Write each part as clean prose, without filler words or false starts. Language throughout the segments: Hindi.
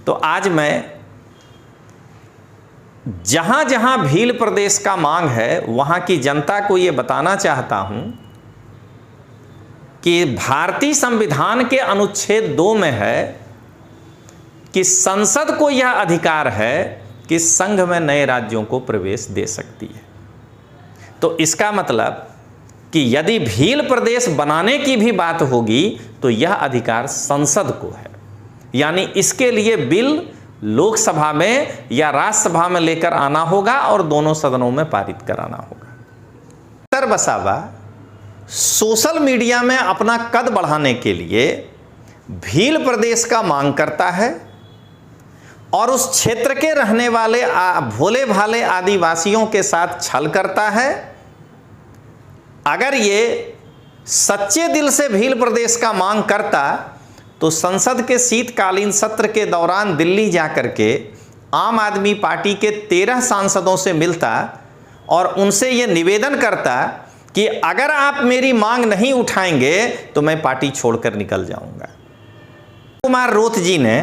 तो आज मैं जहां जहां भील प्रदेश का मांग है वहां की जनता को ये बताना चाहता हूं कि भारतीय संविधान के अनुच्छेद 2 में है कि संसद को यह अधिकार है कि संघ में नए राज्यों को प्रवेश दे सकती है। तो इसका मतलब कि यदि भील प्रदेश बनाने की भी बात होगी तो यह अधिकार संसद को है, यानी इसके लिए बिल लोकसभा में या राज्यसभा में लेकर आना होगा और दोनों सदनों में पारित कराना होगा। चैतर वसावा सोशल मीडिया में अपना कद बढ़ाने के लिए भील प्रदेश का मांग करता है और उस क्षेत्र के रहने वाले भोले भाले आदिवासियों के साथ छल करता है। अगर ये सच्चे दिल से भील प्रदेश का मांग करता तो संसद के शीतकालीन सत्र के दौरान दिल्ली जाकर के आम आदमी पार्टी के 13 सांसदों से मिलता और उनसे ये निवेदन करता कि अगर आप मेरी मांग नहीं उठाएंगे तो मैं पार्टी छोड़कर निकल जाऊंगा। कुमार रोत जी ने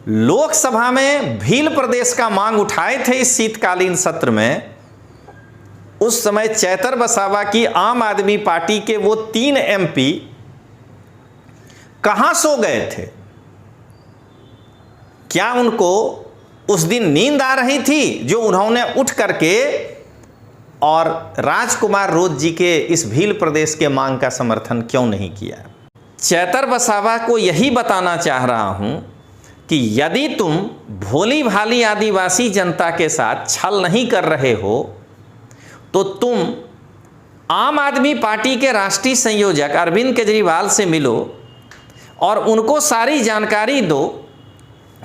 लोकसभा में भील प्रदेश का मांग उठाए थे इस शीतकालीन सत्र में। उस समय चैतर वसावा की आम आदमी पार्टी के वो 3 MP कहां सो गए थे? क्या उनको उस दिन नींद आ रही थी जो उन्होंने उठ करके और राजकुमार रोत जी के इस भील प्रदेश के मांग का समर्थन क्यों नहीं किया? चैतर वसावा को यही बताना चाह रहा हूं कि यदि तुम भोली भाली आदिवासी जनता के साथ छल नहीं कर रहे हो तो तुम आम आदमी पार्टी के राष्ट्रीय संयोजक अरविंद केजरीवाल से मिलो और उनको सारी जानकारी दो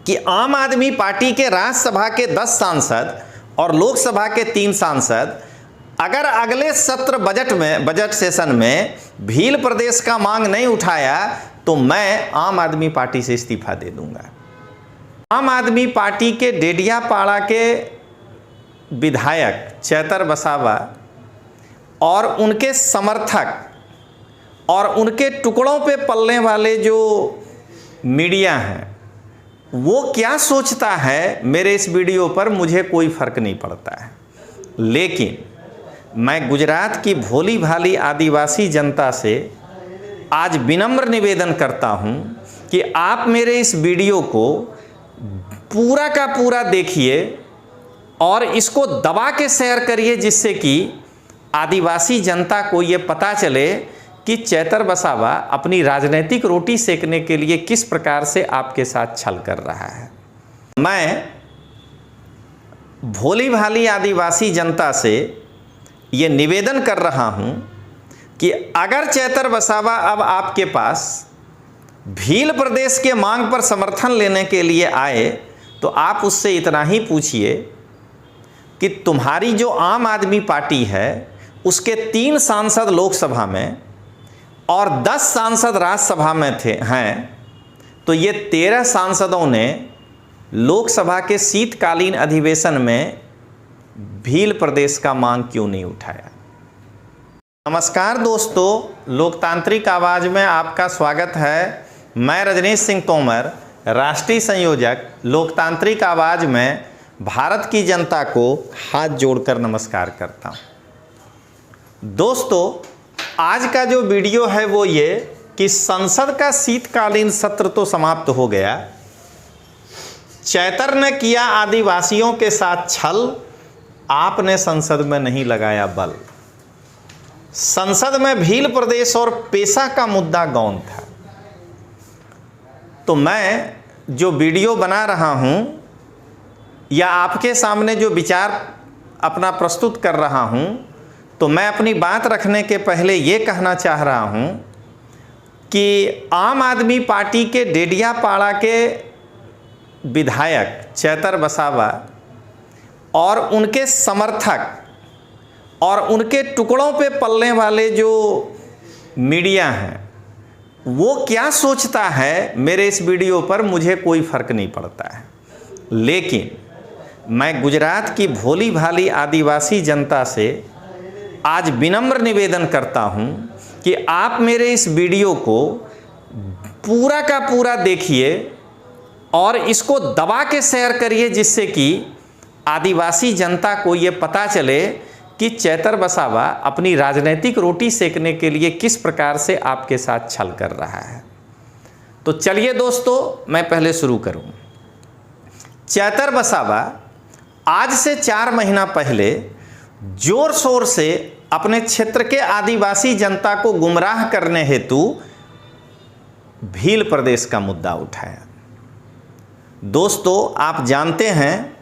कि आम आदमी पार्टी के राज्यसभा के 10 सांसद और लोकसभा के 3 सांसद अगर अगले सत्र बजट सेशन में भील प्रदेश का मांग नहीं उठाया तो मैं आम आदमी पार्टी से इस्तीफा दे दूंगा। आम आदमी पार्टी के डेडियापाड़ा के विधायक चैतर वसावा और उनके समर्थक और उनके टुकड़ों पे पलने वाले जो मीडिया हैं वो क्या सोचता है मेरे इस वीडियो पर मुझे कोई फर्क नहीं पड़ता है, लेकिन मैं गुजरात की भोली भाली आदिवासी जनता से आज विनम्र निवेदन करता हूं कि आप मेरे इस वीडियो को पूरा का पूरा देखिए और इसको दबा के शेयर करिए जिससे कि आदिवासी जनता को ये पता चले कि चैतर वसावा अपनी राजनीतिक रोटी सेकने के लिए किस प्रकार से आपके साथ छल कर रहा है। मैं भोली भाली आदिवासी जनता से ये निवेदन कर रहा हूं कि अगर चैतर वसावा अब आपके पास भील प्रदेश के मांग पर समर्थन लेने के लिए आए तो आप उससे इतना ही पूछिए कि तुम्हारी जो आम आदमी पार्टी है उसके 3 सांसद लोकसभा में और 10 सांसद राज्यसभा में हैं, तो ये 13 सांसदों ने लोकसभा के शीतकालीन अधिवेशन में भील प्रदेश का मांग क्यों नहीं उठाया? नमस्कार दोस्तों, लोकतांत्रिक आवाज़ में आपका स्वागत है। मैं रजनीश सिंह तोमर, राष्ट्रीय संयोजक लोकतांत्रिक आवाज़ में भारत की जनता को हाथ जोड़कर नमस्कार करता हूं। दोस्तों, आज का जो वीडियो है वो ये कि संसद का शीतकालीन सत्र तो समाप्त हो गया, चैतर ने किया आदिवासियों के साथ छल, आपने संसद में नहीं लगाया बल। संसद में भील प्रदेश और पेशा का मुद्दा गौण था। तो मैं जो वीडियो बना रहा हूं या आपके सामने जो विचार अपना प्रस्तुत कर रहा हूं, तो मैं अपनी बात रखने के पहले ये कहना चाह रहा हूं कि आम आदमी पार्टी के डेडियापाड़ा के विधायक चैतर वसावा और उनके समर्थक और उनके टुकड़ों पे पलने वाले जो मीडिया हैं वो क्या सोचता है मेरे इस वीडियो पर मुझे कोई फर्क नहीं पड़ता है, लेकिन मैं गुजरात की भोली भाली आदिवासी जनता से आज विनम्र निवेदन करता हूं कि आप मेरे इस वीडियो को पूरा का पूरा देखिए और इसको दबा के शेयर करिए, जिससे कि आदिवासी जनता को ये पता चले कि चैतर वसावा अपनी राजनीतिक रोटी सेकने के लिए किस प्रकार से आपके साथ छल कर रहा है। तो चलिए दोस्तों, मैं पहले शुरू करूं। चैतर वसावा आज से 4 महीना पहले जोर शोर से अपने क्षेत्र के आदिवासी जनता को गुमराह करने हेतु भील प्रदेश का मुद्दा उठाया। दोस्तों, आप जानते हैं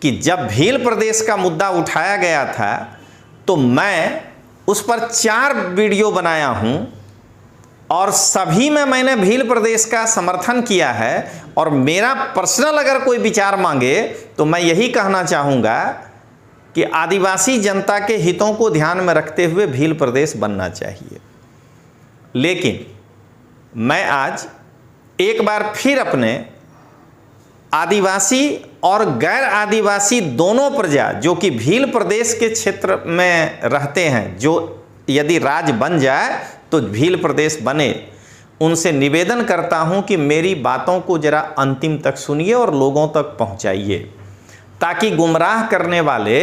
कि जब भील प्रदेश का मुद्दा उठाया गया था तो मैं उस पर 4 वीडियो बनाया हूं और सभी में मैंने भील प्रदेश का समर्थन किया है। और मेरा पर्सनल अगर कोई विचार मांगे तो मैं यही कहना चाहूँगा कि आदिवासी जनता के हितों को ध्यान में रखते हुए भील प्रदेश बनना चाहिए। लेकिन मैं आज एक बार फिर अपने आदिवासी और गैर आदिवासी दोनों प्रजा जो कि भील प्रदेश के क्षेत्र में रहते हैं, जो यदि राज्य बन जाए तो भील प्रदेश बने, उनसे निवेदन करता हूं कि मेरी बातों को जरा अंतिम तक सुनिए और लोगों तक पहुंचाइए, ताकि गुमराह करने वाले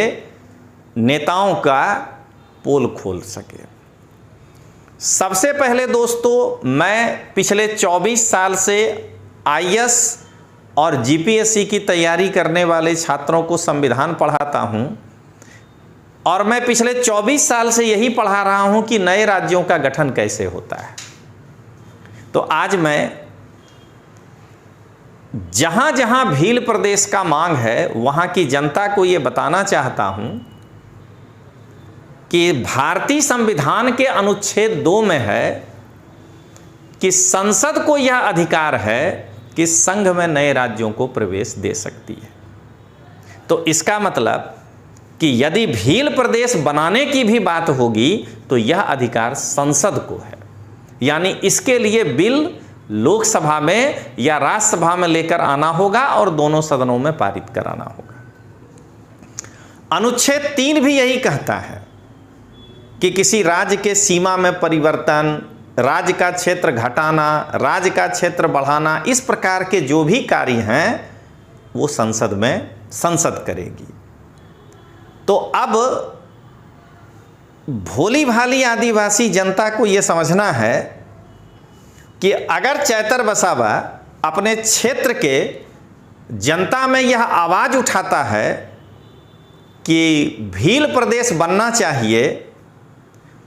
नेताओं का पोल खोल सके। सबसे पहले दोस्तों, मैं पिछले 24 साल से IAS और GPSC की तैयारी करने वाले छात्रों को संविधान पढ़ाता हूं और मैं पिछले 24 साल से यही पढ़ा रहा हूं कि नए राज्यों का गठन कैसे होता है। तो आज मैं जहां जहां भील प्रदेश का मांग है वहां की जनता को यह बताना चाहता हूं कि भारतीय संविधान के अनुच्छेद 2 में है कि संसद को यह अधिकार है कि संघ में नए राज्यों को प्रवेश दे सकती है। तो इसका मतलब कि यदि भील प्रदेश बनाने की भी बात होगी तो यह अधिकार संसद को है, यानी इसके लिए बिल लोकसभा में या राज्यसभा में लेकर आना होगा और दोनों सदनों में पारित कराना होगा। अनुच्छेद 3 भी यही कहता है कि किसी राज्य के सीमा में परिवर्तन, राज्य का क्षेत्र घटाना, राज्य का क्षेत्र बढ़ाना, इस प्रकार के जो भी कार्य हैं वो संसद करेगी। तो अब भोली भाली आदिवासी जनता को यह समझना है कि अगर चैतर वसावा अपने क्षेत्र के जनता में यह आवाज़ उठाता है कि भील प्रदेश बनना चाहिए,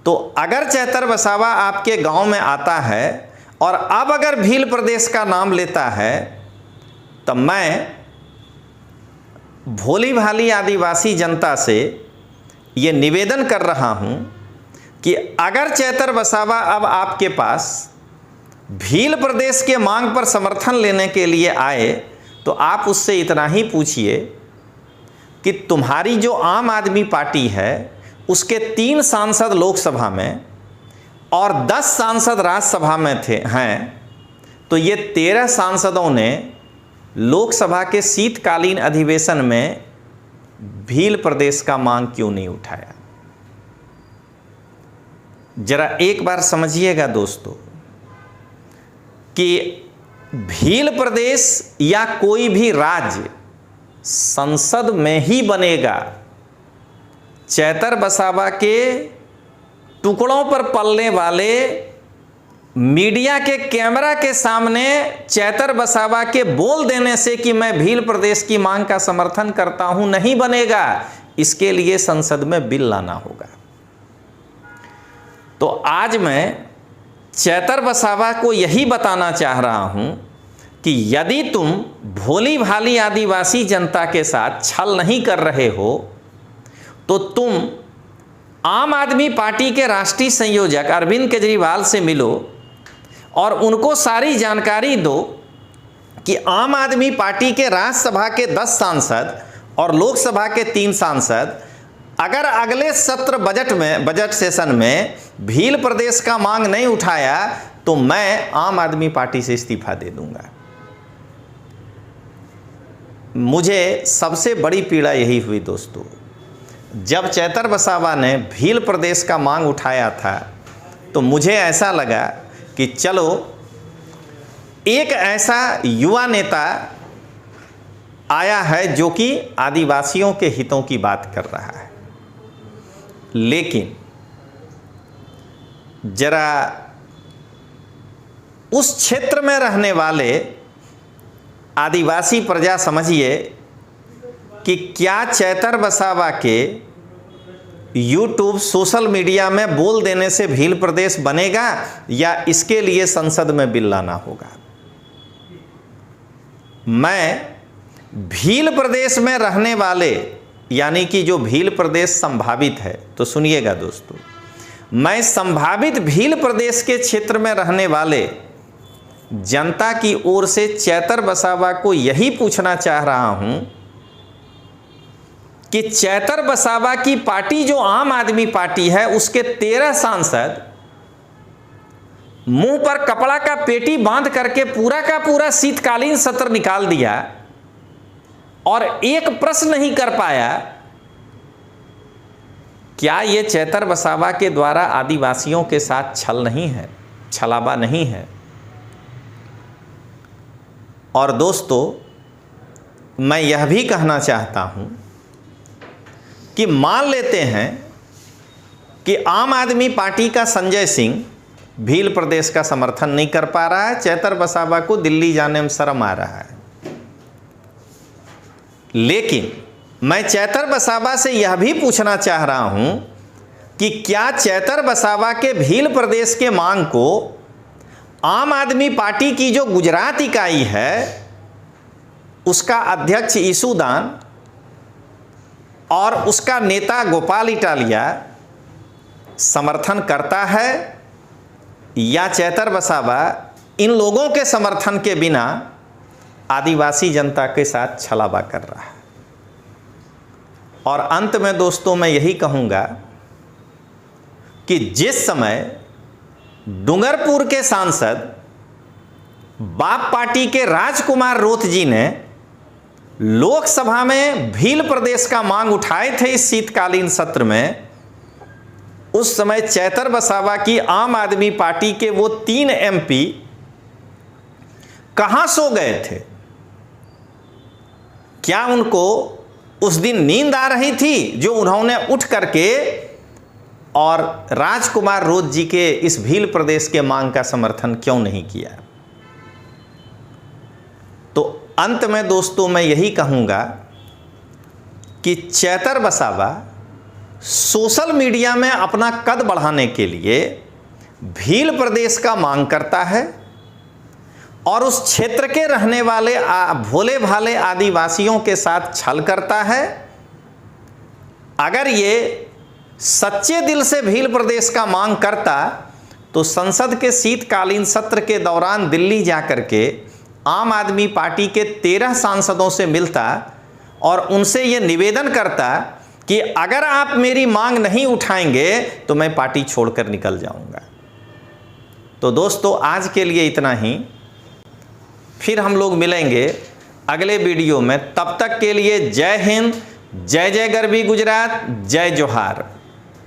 तो अगर चैतर वसावा आपके गांव में आता है और अब अगर भील प्रदेश का नाम लेता है, तो मैं भोली भाली आदिवासी जनता से ये निवेदन कर रहा हूं कि अगर चैतर वसावा अब आपके पास भील प्रदेश के मांग पर समर्थन लेने के लिए आए तो आप उससे इतना ही पूछिए कि तुम्हारी जो आम आदमी पार्टी है उसके 3 सांसद लोकसभा में और 10 सांसद राज्यसभा में हैं, तो ये 13 सांसदों ने लोकसभा के शीतकालीन अधिवेशन में भील प्रदेश का मांग क्यों नहीं उठाया। जरा एक बार समझिएगा दोस्तों कि भील प्रदेश या कोई भी राज्य संसद में ही बनेगा। चैतर वसावा के टुकड़ों पर पलने वाले मीडिया के कैमरा के सामने चैतर वसावा के बोल देने से कि मैं भील प्रदेश की मांग का समर्थन करता हूं नहीं बनेगा। इसके लिए संसद में बिल लाना होगा। तो आज मैं चैतर वसावा को यही बताना चाह रहा हूं कि यदि तुम भोली भाली आदिवासी जनता के साथ छल नहीं कर रहे हो तो तुम आम आदमी पार्टी के राष्ट्रीय संयोजक अरविंद केजरीवाल से मिलो और उनको सारी जानकारी दो कि आम आदमी पार्टी के राज्यसभा के 10 सांसद और लोकसभा के 3 सांसद अगर अगले सत्र बजट सेशन में भील प्रदेश का मांग नहीं उठाया तो मैं आम आदमी पार्टी से इस्तीफा दे दूंगा। मुझे सबसे बड़ी पीड़ा यही हुई दोस्तों, जब चैतर वसावा ने भील प्रदेश का मांग उठाया था तो मुझे ऐसा लगा कि चलो एक ऐसा युवा नेता आया है जो कि आदिवासियों के हितों की बात कर रहा है, लेकिन जरा उस क्षेत्र में रहने वाले आदिवासी प्रजा समझिए कि क्या चैतर वसावा के यूट्यूब सोशल मीडिया में बोल देने से भील प्रदेश बनेगा या इसके लिए संसद में बिल लाना होगा। मैं भील प्रदेश में रहने वाले, यानी कि जो भील प्रदेश संभावित है, तो सुनिएगा दोस्तों, मैं संभावित भील प्रदेश के क्षेत्र में रहने वाले जनता की ओर से चैतर वसावा को यही पूछना चाह रहा हूं कि चैतर वसावा की पार्टी जो आम आदमी पार्टी है, उसके 13 सांसद मुंह पर कपड़ा का पेटी बांध करके पूरा का पूरा शीतकालीन सत्र निकाल दिया और एक प्रश्न नहीं कर पाया। क्या ये चैतर वसावा के द्वारा आदिवासियों के साथ छल नहीं है, छलावा नहीं है? और दोस्तों, मैं यह भी कहना चाहता हूं कि मान लेते हैं कि आम आदमी पार्टी का संजय सिंह भील प्रदेश का समर्थन नहीं कर पा रहा है, चैतर वसावा को दिल्ली जाने में शर्म आ रहा है, लेकिन मैं चैतर वसावा से यह भी पूछना चाह रहा हूं कि क्या चैतर वसावा के भील प्रदेश के मांग को आम आदमी पार्टी की जो गुजरात इकाई है उसका अध्यक्ष ईसूदान और उसका नेता गोपाल इटालिया समर्थन करता है, या चैतर वसावा इन लोगों के समर्थन के बिना आदिवासी जनता के साथ छलावा कर रहा है? और अंत में दोस्तों मैं यही कहूंगा कि जिस समय डूंगरपुर के सांसद बाप पार्टी के राजकुमार रोत जी ने लोकसभा में भील प्रदेश का मांग उठाए थे इस शीतकालीन सत्र में, उस समय चैतर वसावा की आम आदमी पार्टी के वो 3 MP कहां सो गए थे? क्या उनको उस दिन नींद आ रही थी जो उन्होंने उठ करके और राजकुमार रोत जी के इस भील प्रदेश के मांग का समर्थन क्यों नहीं किया? तो अंत में दोस्तों मैं यही कहूंगा कि चैतर वसावा सोशल मीडिया में अपना कद बढ़ाने के लिए भील प्रदेश का मांग करता है और उस क्षेत्र के रहने वाले भोले भाले आदिवासियों के साथ छल करता है। अगर ये सच्चे दिल से भील प्रदेश का मांग करता तो संसद के शीतकालीन सत्र के दौरान दिल्ली जाकर के आम आदमी पार्टी के 13 सांसदों से मिलता और उनसे ये निवेदन करता कि अगर आप मेरी मांग नहीं उठाएंगे तो मैं पार्टी छोड़कर निकल जाऊंगा। तो दोस्तों, आज के लिए इतना ही, फिर हम लोग मिलेंगे अगले वीडियो में। तब तक के लिए जय हिंद, जय जय गरवी गुजरात, जय जोहार।